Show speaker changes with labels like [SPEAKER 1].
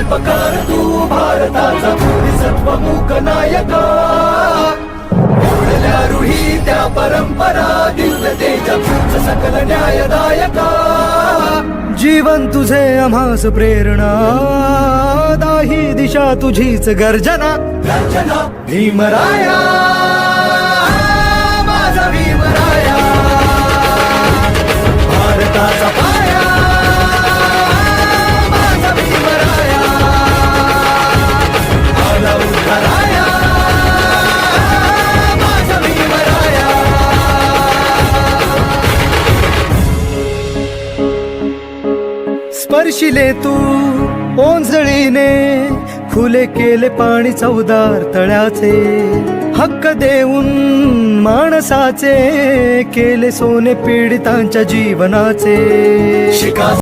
[SPEAKER 1] शिल्पकार तू भारताचा बोधिसत्व मूक नायका ओढल्या रुही त्या परंपरा दिव्य तेजपूच सकल न्यायदायका जीवन तुझे आम्हास प्रेरणा दाही दिशा तुझीच गर्जना गर्जना भीमराया माझा भीमराया भारताचा पाया माझा भीमराया आला उद्धाराया माझा भीमराया स्पर्शिले तू ओंजळीने खुले केले पाणी चौदार तळ्याचे हक्क देऊन माणसाचे केले सोने पीडितांच्या जीवनाचे शिका